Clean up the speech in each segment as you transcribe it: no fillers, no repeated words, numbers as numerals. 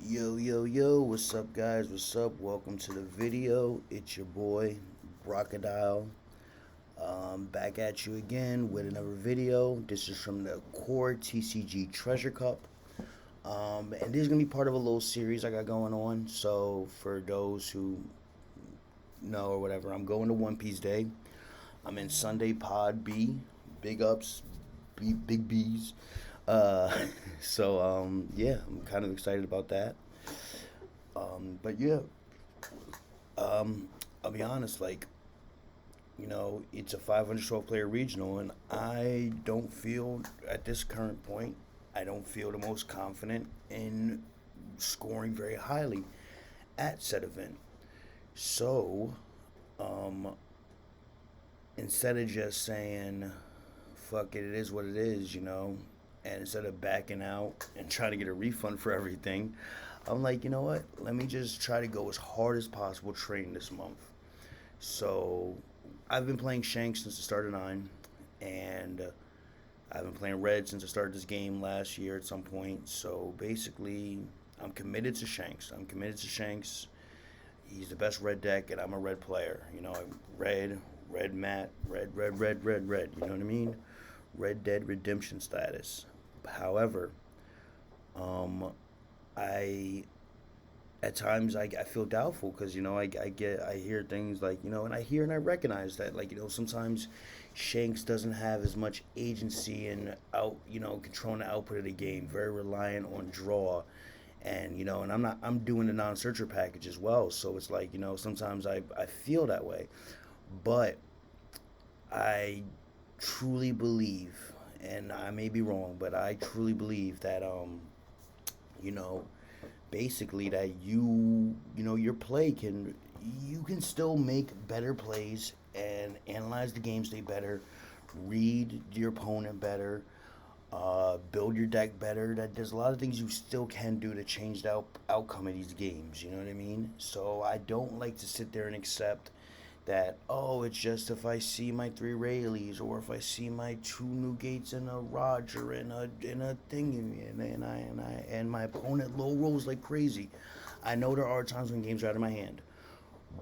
Yo, yo, yo, what's up, guys? What's up? Welcome to the video. It's your boy, Brocodile. Back at you again with another video. This is from the CoreTCG Treasure Cup. And this is going to be part of a little series I got going on. So, for those who know or whatever, I'm going to One Piece Day. I'm in Sunday Pod B. Big ups, big B's. Uh, yeah, I'm kind of excited about that. But yeah, I'll be honest, it's a 512 player regional, and I don't feel, at this current point, I don't feel the most confident in scoring very highly at said event. So, um, instead of just saying, fuck it, it is what it is, and instead of backing out and trying to get a refund for everything, I'm like, you know what? Let me just try to go as hard as possible training this month. So I've been playing Shanks since the start of 9, and I've been playing Red since I started this game last year at some point. So basically, I'm committed to Shanks. He's the best red deck, and I'm a red player. Red mat, red. You know what I mean? Red Dead Redemption status. However, um, I at times I feel doubtful because I hear things like and I hear and I recognize that sometimes Shanks doesn't have as much agency in out controlling the output of the game, very reliant on draw, and I'm doing the non-searcher package as well, so it's like sometimes I feel that way, but I truly believe, and I may be wrong, but I truly believe that you know basically that your play can you can still make better plays and analyze the game state better, read your opponent better, build your deck better. That there's a lot of things you still can do to change the outcome of these games. You know what I mean? So I don't like to sit there and accept that, oh, it's just if I see my three Rayleighs or if I see my two new gates and a Roger and a thingy and my opponent low rolls like crazy. I know there are times when games are out of my hand,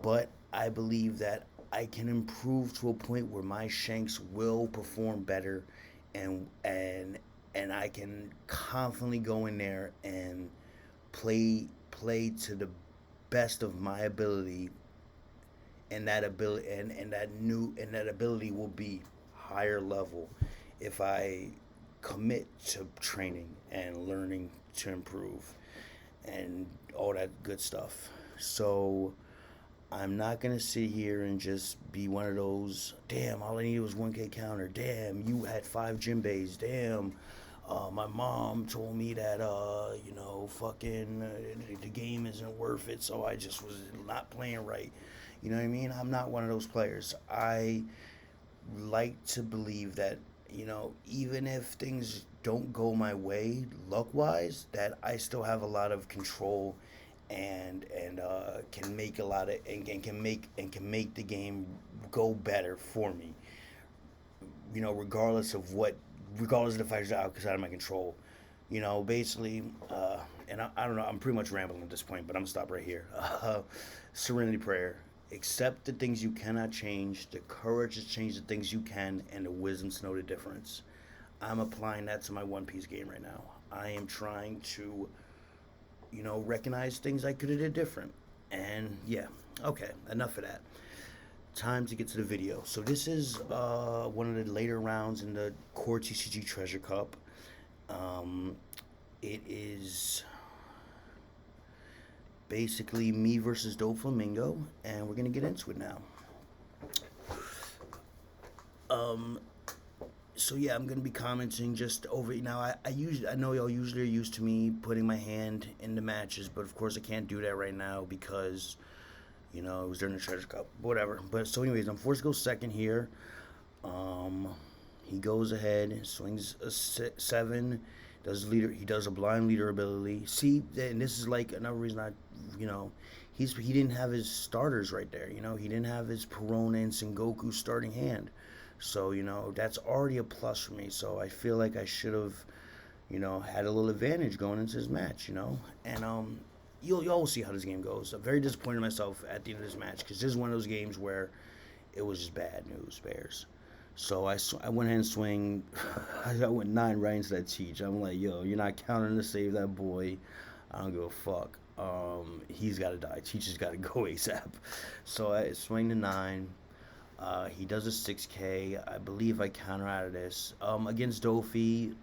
but I believe that I can improve to a point where my Shanks will perform better, and I can confidently go in there and play to the best of my ability, and that ability will be higher level if I commit to training and learning to improve and all that good stuff. So I'm not gonna sit here and just be one of those. Damn, all I needed was 1K counter. Damn, you had 5 Jinbeis. Damn, my mom told me that fucking the game isn't worth it, so I just was not playing right. You know what I mean? I'm not one of those players. I like to believe that even if things don't go my way luck wise, that I still have a lot of control and can make a lot of and can make the game go better for me. Regardless of the factors outside of my control. Basically, and I don't know. I'm pretty much rambling at this point, but I'm gonna stop right here. Serenity prayer. Accept the things you cannot change, the courage to change the things you can, and the wisdom to know the difference. I'm applying that to my One Piece game right now. I am trying to, recognize things I could have did different. And yeah, okay, enough of that. Time to get to the video. So this is one of the later rounds in the Core TCG Treasure Cup. It is basically me versus Doflamingo, and we're gonna get into it now. Um, so yeah, I'm gonna be commenting just over now. I know y'all usually are used to me putting my hand in the matches, but of course I can't do that right now because it was during the Treasure Cup, whatever. But so anyways, I'm forced to go second here. Um, he goes ahead, swings a 7. He does a blind leader ability. See, and this is like another reason you know, he didn't have his starters right there. He didn't have his Perona and Sengoku starting hand. So that's already a plus for me. So I feel like I should have, had a little advantage going into this match. And you'll see how this game goes. I'm very disappointed in myself at the end of this match because this is one of those games where it was just bad news, Bears. So I went ahead and swing. I went 9 right into that Cheech. I'm like, yo, you're not counting to save that boy. I don't give a fuck. He's got to die. Cheech has got to go ASAP. So I swing to 9. He does a 6K. I believe I counter out of this. Against Doffy,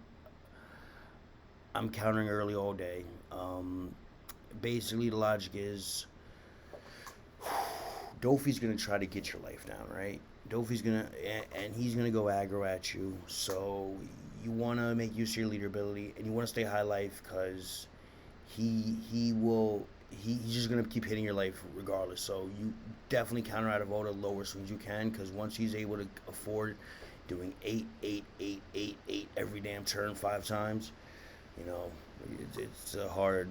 I'm countering early all day. Basically, the logic is Doffy's gonna try to get your life down, right? Doffy's gonna and he's gonna go aggro at you. So you want to make use of your leader ability, and you want to stay high life because he's just gonna keep hitting your life regardless. So you definitely counter out of all the lower swings you can, because once he's able to afford doing 8, 8, 8, 8, 8 every damn turn 5 times, you know, it's a hard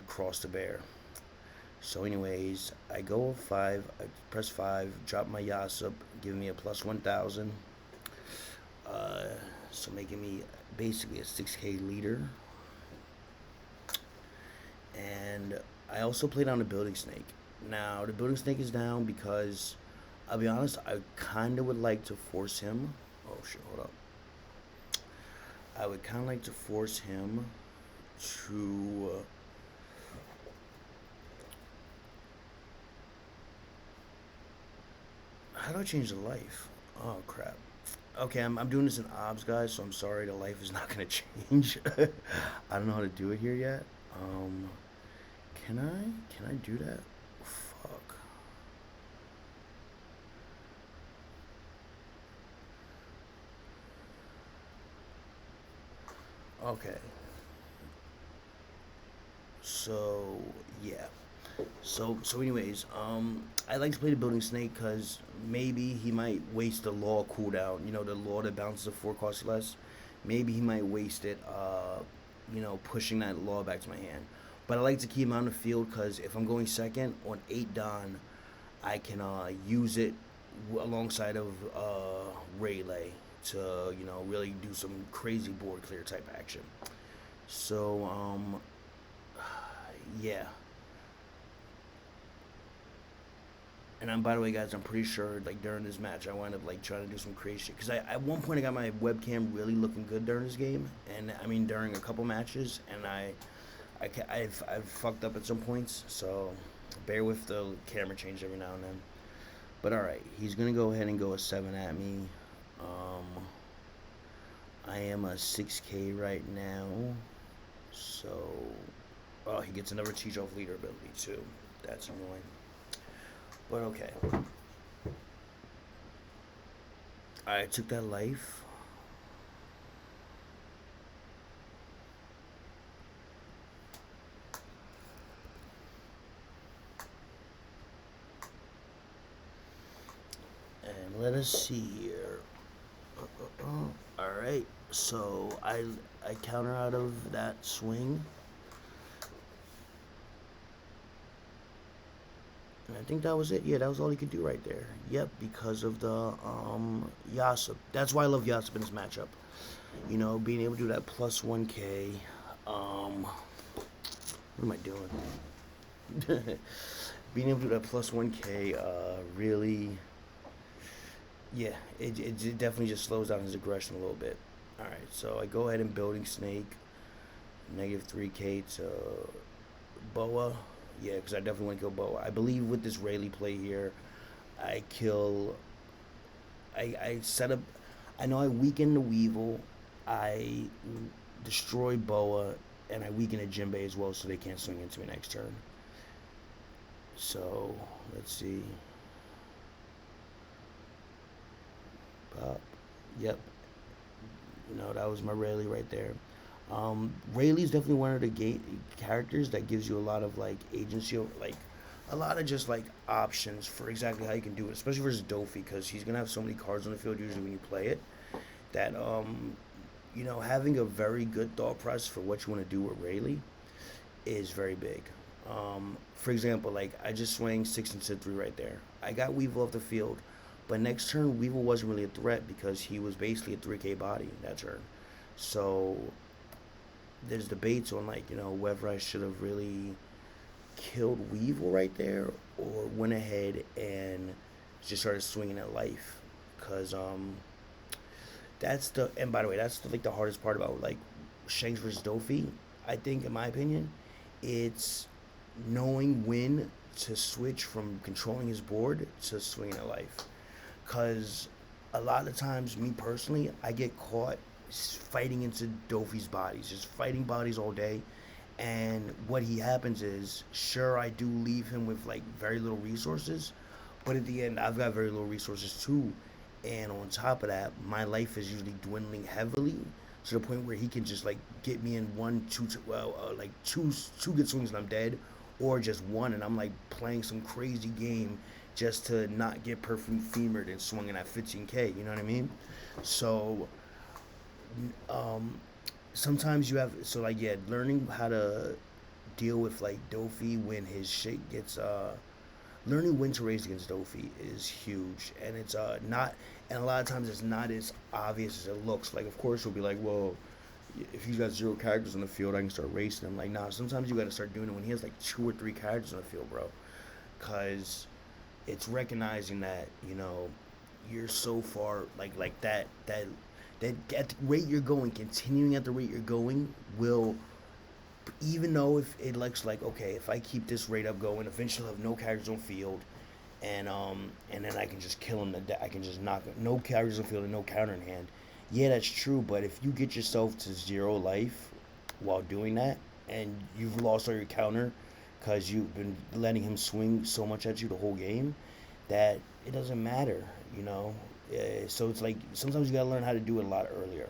cross to bear. So anyways, I go 5, I press 5, drop my Yasup, giving me a plus 1,000. So making me basically a 6K leader. And I also played on the Building Snake. Now, the Building Snake is down because, I'll be honest, I kind of would like to force him. Oh shit, hold up. I would kind of like to force him to... how do I change the life? Oh, crap. Okay, I'm doing this in OBS, guys, so I'm sorry the life is not going to change. I don't know how to do it here yet. Can I do that? Fuck. Okay. So, yeah. So anyways, I like to play the Building Snake because maybe he might waste the law cooldown. You know, the law that bounces a 4 cost less. Maybe he might waste it. You know, pushing that law back to my hand. But I like to keep him on the field because if I'm going second on 8 Don, I can use it alongside of Rayleigh to, you know, really do some crazy board clear type action. So yeah. And by the way, guys, I'm pretty sure like during this match, I wound up like trying to do some crazy shit. Cause at one point I got my webcam really looking good during this game, and I mean during a couple matches, and I've fucked up at some points. So bear with the camera change every now and then. But all right, he's gonna go ahead and go a 7 at me. I am a 6K right now, so oh, he gets another teach off leader ability too. That's annoying. But okay. I took that life. And let us see here. Alright, so I counter out of that swing. And I think that was it. Yeah, that was all he could do right there. Yep, because of the Yasup. That's why I love Yasup in this matchup. You know, being able to do that plus 1K. What am I doing? Being able to do that plus 1K really... yeah, it definitely just slows down his aggression a little bit. Alright, so I go ahead and Building Snake. Negative 3K to Boa. Yeah, because I definitely want to kill Boa. I believe with this Rayleigh play here, I set up... I know I weaken the Weevil. I destroy Boa. And I weaken a Jinbei as well, so they can't swing into me next turn. So, let's see. Pop. Yep. No, that was my Rayleigh right there. Rayleigh's definitely one of the characters that gives you a lot of like agency, like a lot of just like options for exactly how you can do it, especially versus Doffy, because he's gonna have so many cards on the field usually when you play it that you know, having a very good thought process for what you want to do with Rayleigh is very big. For example, like I just swing 6 and Sid 3 right there. I got Weevil off the field, but next turn Weevil wasn't really a threat because he was basically a 3K body that turn. So there's debates on like, you know, whether I should have really killed Weevil right there, or went ahead and just started swinging at life. Cause that's the and by the way, that's like the hardest part about like Shanks versus Doffy. I think, in my opinion, it's knowing when to switch from controlling his board to swinging at life. Cause a lot of times, me personally, I get caught fighting into Doffy's bodies, just fighting bodies all day. And what he happens is, sure, I do leave him with like very little resources, but at the end, I've got very little resources too. And on top of that, my life is usually dwindling heavily to the point where he can just like get me in one, two, well, like two good swings and I'm dead, or just one and I'm like playing some crazy game just to not get perfume femered and swinging at 15K. You know what I mean? So um, sometimes you have so like yeah, learning how to deal with like Dofi when his shit gets learning when to raise against Dofi is huge, and it's not, and a lot of times it's not as obvious as it looks. Like, of course, you'll be like, well, if he's got zero characters on the field, I can start racing him. Like, nah, sometimes you got to start doing it when he has like two or three characters on the field, bro, because it's recognizing that you're so far like that at the rate you're going, continuing at the rate you're going will, even though if it looks like okay, if I keep this rate up going, eventually I'll have no characters on field, and then I can just kill him. I can just knock him. No characters on field and no counter in hand. Yeah, that's true. But if you get yourself to zero life while doing that, and you've lost all your counter because you've been letting him swing so much at you the whole game, that it doesn't matter. So it's like sometimes you gotta learn how to do it a lot earlier.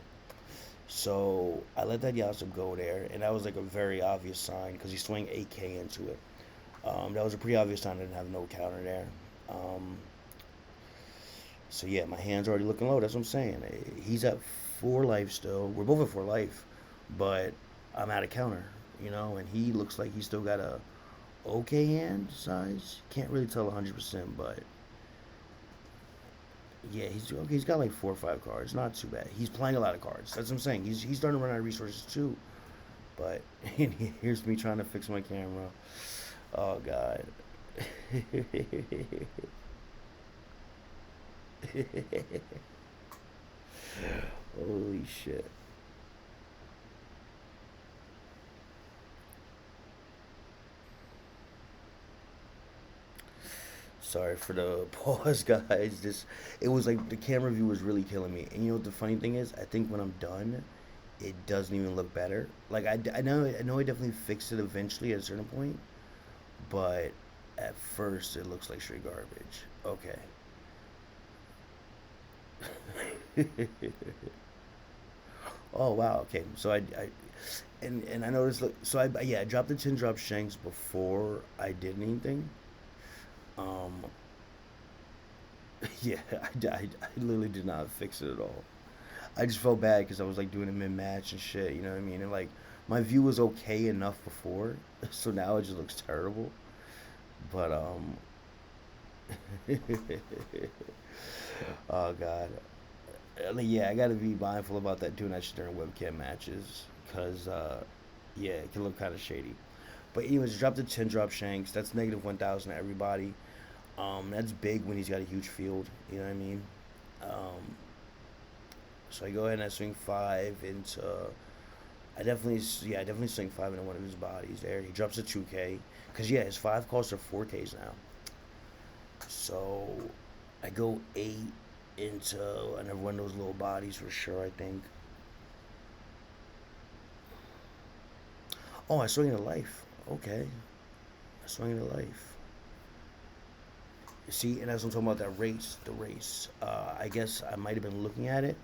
So I let that Yasuo go there, and that was like a very obvious sign because he swung 8K into it. That was a pretty obvious sign I didn't have no counter there. Um, so yeah, my hand's already looking low. That's what I'm saying. He's at 4 life still. We're both at 4 life, but I'm out of counter. And he looks like he's still got a okay hand size. Can't really tell 100%, but yeah, he's okay. He's got like 4 or 5 cards. Not too bad. He's playing a lot of cards. That's what I'm saying. He's starting to run out of resources too. But here's me trying to fix my camera. Oh God. Holy shit. Sorry for the pause, guys. This it was like the camera view was really killing me. And you know what the funny thing is? I think when I'm done, it doesn't even look better. Like I know I definitely fixed it eventually at a certain point, but at first it looks like straight garbage. Okay. Oh wow. Okay. So and I noticed. Look, so I dropped the 10 drop shanks before I did anything. Um, yeah, I literally did not fix it at all. I just felt bad because I was like doing a mid match and shit. You know what I mean? And like my view was okay enough before, so now it just looks terrible. But oh god, like, yeah, I gotta be mindful about that doing that shit during webcam matches, cause yeah, it can look kind of shady. But anyways, drop the 10 drop shanks. That's -1,000 to everybody. That's big when he's got a huge field. You know what I mean? Um, so I go ahead and I swing five into. I definitely swing five into one of his bodies there. He drops a 2K, cause yeah, his five costs are 4Ks now. So I go eight into another one of those little bodies for sure. I think. Oh, I swing into life. Okay, I swing into life. See, and as I'm talking about that race, the race. I guess I might have been looking at it,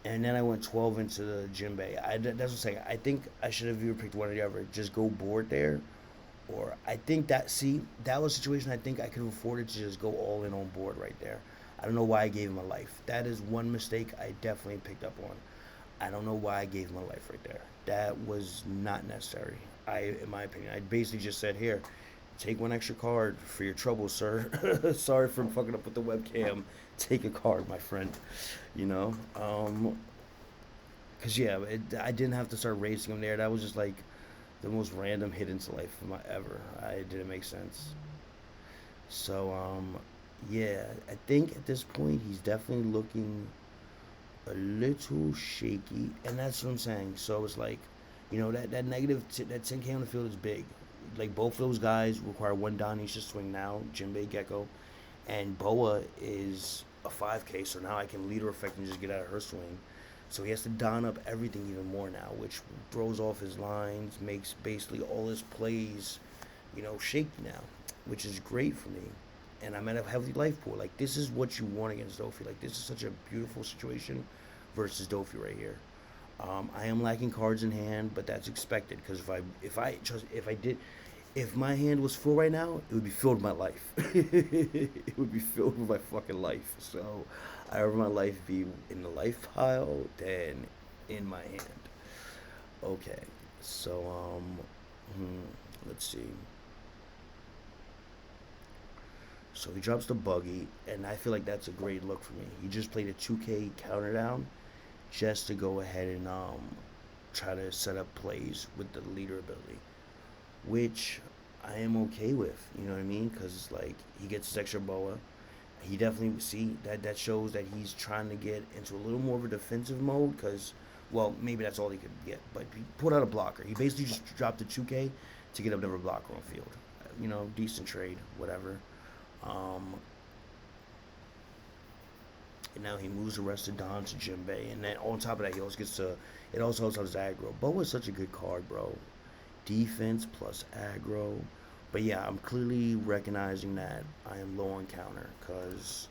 and then I went 12 into the Jinbei. That's what I'm saying. I think I should have either picked one or the other. Just go board there, or I think that was a situation I think I could have afforded to just go all in on board right there. I don't know why I gave him a life. That is one mistake I definitely picked up on. I don't know why I gave him a life right there. That was not necessary. In my opinion, I basically just said, here, take one extra card for your trouble, sir. Sorry for fucking up with the webcam. Take a card, my friend. You know, cause yeah, I didn't have to start racing him there. That was just like the most random hit into life of my ever. It didn't make sense. So yeah, I think at this point he's definitely looking a little shaky, and that's what I'm saying. So it's like, that 10K on the field is big. Like both of those guys require one down. He should swing now. Jinbei Gecko, and Boa is a 5K, so now I can leader effect and just get out of her swing. So he has to don up everything even more now, which throws off his lines, makes basically all his plays, shaky now, which is great for me. And I'm at a healthy life pool. Like, this is what you want against Doffy. Like, this is such a beautiful situation versus Doffy right here. I am lacking cards in hand, but that's expected because if my hand was full right now, it would be filled with my life. It would be filled with my fucking life. So I'd rather my life be in the life pile than in my hand. Okay, so let's see. So he drops the buggy, and I feel like that's a great look for me. He just played a 2K counter down just to go ahead and try to set up plays with the leader ability, which I am okay with. You know what I mean? Because like he gets his extra boa. He definitely that shows that he's trying to get into a little more of a defensive mode. Because well, maybe that's all he could get, but he pulled out a blocker. He basically just dropped the 2K to get another blocker on field. Decent trade, whatever. And now he moves the rest of Don to Jinbei, and then on top of that, it also helps out his aggro. Boa is such a good card, bro. Defense plus aggro. But yeah, I'm clearly recognizing that I am low on counter, because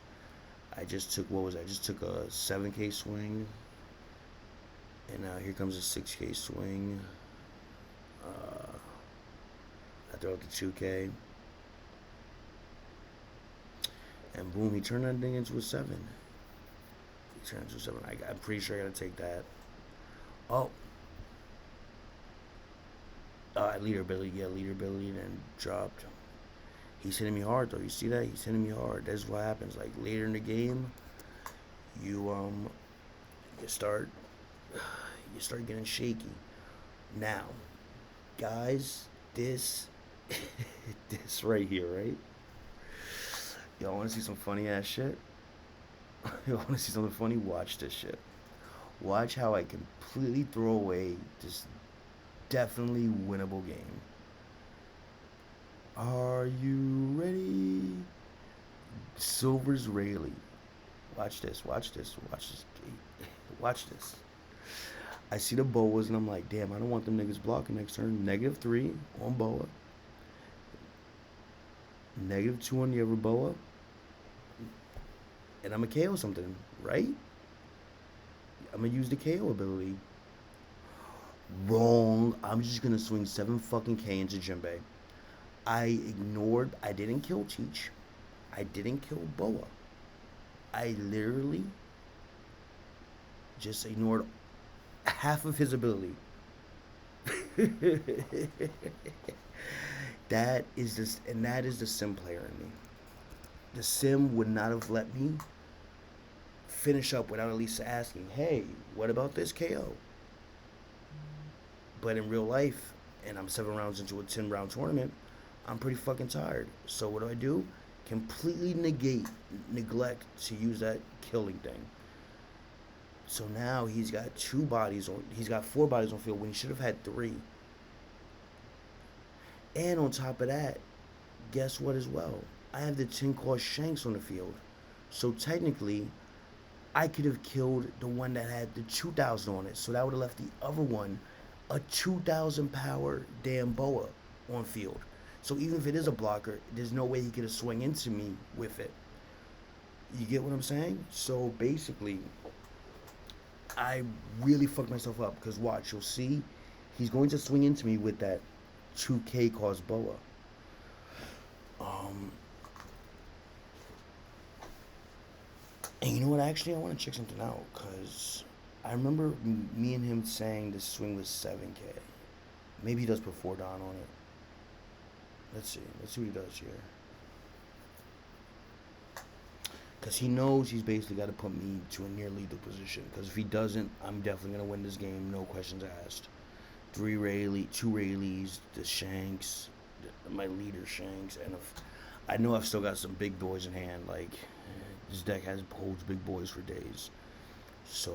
I just took I just took a 7K swing, and now here comes a 6K swing. I throw out the 2K. And boom, he turned that thing into a 7. He turned into a 7. I'm pretty sure I gotta take that. Oh. Leader ability, and then dropped. He's hitting me hard though. You see that? He's hitting me hard. That's what happens. Like later in the game, you start getting shaky. Now, guys, this right here, right? Y'all want to see some funny ass shit? Y'all want to see something funny? Watch this shit. Watch how I completely throw away this definitely winnable game. Are you ready? Silver's Rayleigh. Watch this. Watch this. Watch this. I see the boas and I'm like, damn, I don't want them niggas blocking next turn. -3 on boa. -2 on the other boa. And I'm going to KO something, right? I'm going to use the KO ability. Wrong. I'm just going to swing 7 fucking K into Jinbei. I didn't kill Teach. I didn't kill Boa. I literally just ignored half of his ability. That is the sim player in me. The sim would not have let me finish up without at least asking, hey, what about this KO? But in real life, and I'm 7 rounds into a 10-round tournament, I'm pretty fucking tired. So what do? Completely neglect to use that killing thing. So now he's got 4 bodies on field when he should have had 3. And on top of that, guess what as well? I have the 10-cost Shanks on the field. So technically, I could have killed the one that had the 2,000 on it. So that would have left the other one a 2,000 power damn boa on field. So even if it is a blocker, there's no way he could have swung into me with it. You get what I'm saying? So basically, I really fucked myself up because watch, you'll see, he's going to swing into me with that 2K cost boa. And you know what? Actually, I want to check something out because I remember me and him saying the swing was 7K. Maybe he does put 4 down on it. Let's see. Let's see what he does here. Because he knows he's basically got to put me to a near lethal position. Because if he doesn't, I'm definitely going to win this game. No questions asked. two Rayleighs, the Shanks, my leader Shanks, and I know I've still got some big boys in hand. Like this deck holds big boys for days. So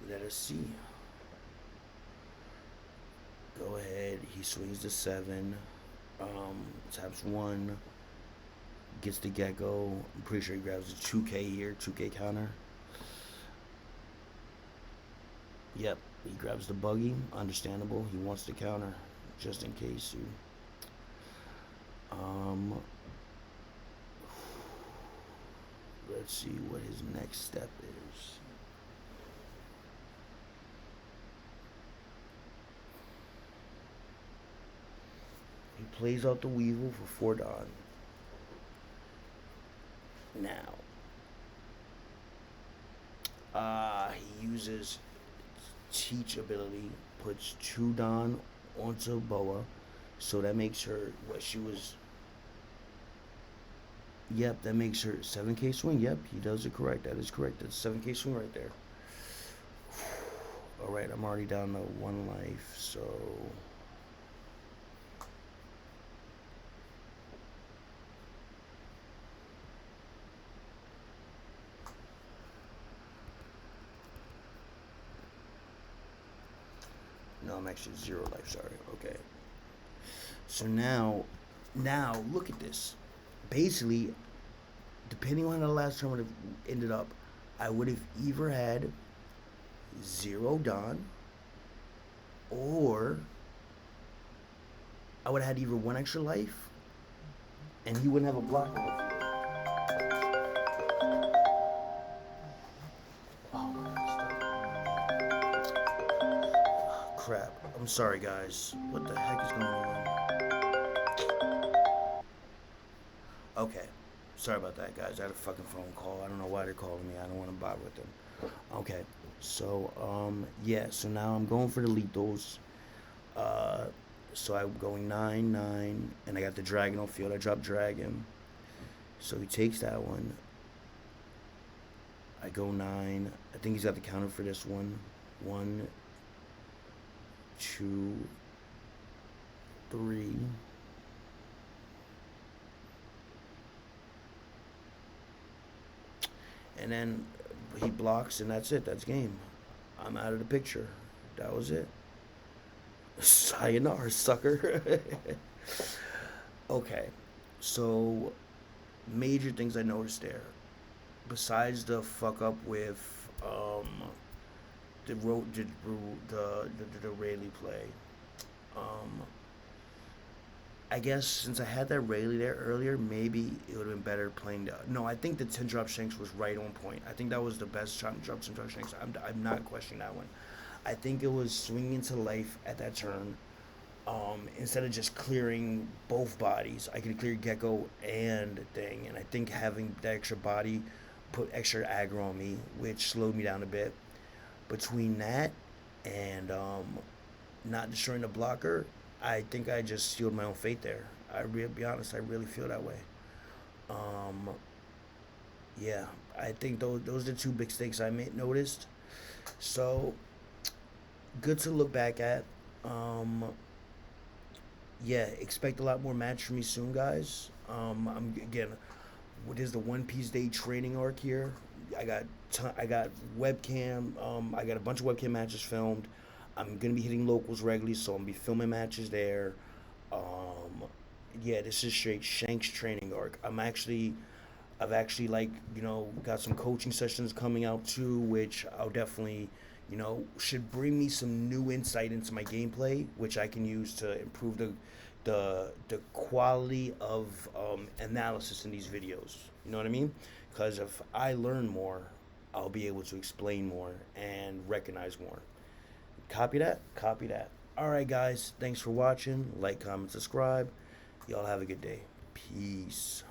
let us see. Go ahead. He swings the 7. Taps 1. Gets the gecko. I'm pretty sure he grabs the 2K here. 2K counter. Yep. He grabs the buggy. Understandable. He wants the counter. Just in case you. Let's see what his next step is. He plays out the Weevil for 4 Dawn. Now, he uses Teach ability, puts 2 Dawn onto Boa, so that makes her what she was. Yep, that makes her 7K swing. Yep, he does it correct. That is correct. That's 7K swing right there. Alright, I'm already down to 1 life, so. No, I'm actually 0 life, sorry. Okay. So now look at this. Basically, depending on how the last turn would have ended up, I would have either had 0 Dawn, or I would have had either 1 extra life, and he wouldn't have a block on the field. Oh, crap. I'm sorry, guys. What the heck is going on? Okay. Sorry about that, guys. I had a fucking phone call. I don't know why they're calling me. I don't want to bother with them. Okay. So, yeah. So now I'm going for the lethals. So I'm going 9, 9. And I got the dragon on field. I dropped dragon. So he takes that one. I go 9. I think he's got the counter for this one. 1, 2, 3. And then he blocks, and that's it. That's game. I'm out of the picture. That was it. Sayonara, sucker. Okay. So, major things I noticed there. Besides the fuck up with the Rayleigh play. I guess since I had that Rayleigh there earlier, maybe it would have been better playing. No, I think the 10 drop Shanks was right on point. I think that was the best shot and drop 10 drop Shanks. I'm not questioning that one. I think it was swinging into life at that turn. Instead of just clearing both bodies, I could clear Gecko and thing. And I think having that extra body put extra aggro on me, which slowed me down a bit. Between that and not destroying the blocker, I think I just sealed my own fate there. Be honest, I really feel that way. Yeah, I think those are the 2 big mistakes I noticed. So, good to look back at. Yeah, expect a lot more match from me soon, guys. What is the One Piece Day training arc here? I got webcam. I got a bunch of webcam matches filmed. I'm gonna be hitting locals regularly, so I'm gonna be filming matches there. Yeah, this is straight Shanks training arc. I've actually got some coaching sessions coming out too, which I'll definitely, should bring me some new insight into my gameplay, which I can use to improve the quality of analysis in these videos. You know what I mean? Because if I learn more, I'll be able to explain more and recognize more. Copy that? Copy that. Alright, guys. Thanks for watching. Like, comment, subscribe. Y'all have a good day. Peace.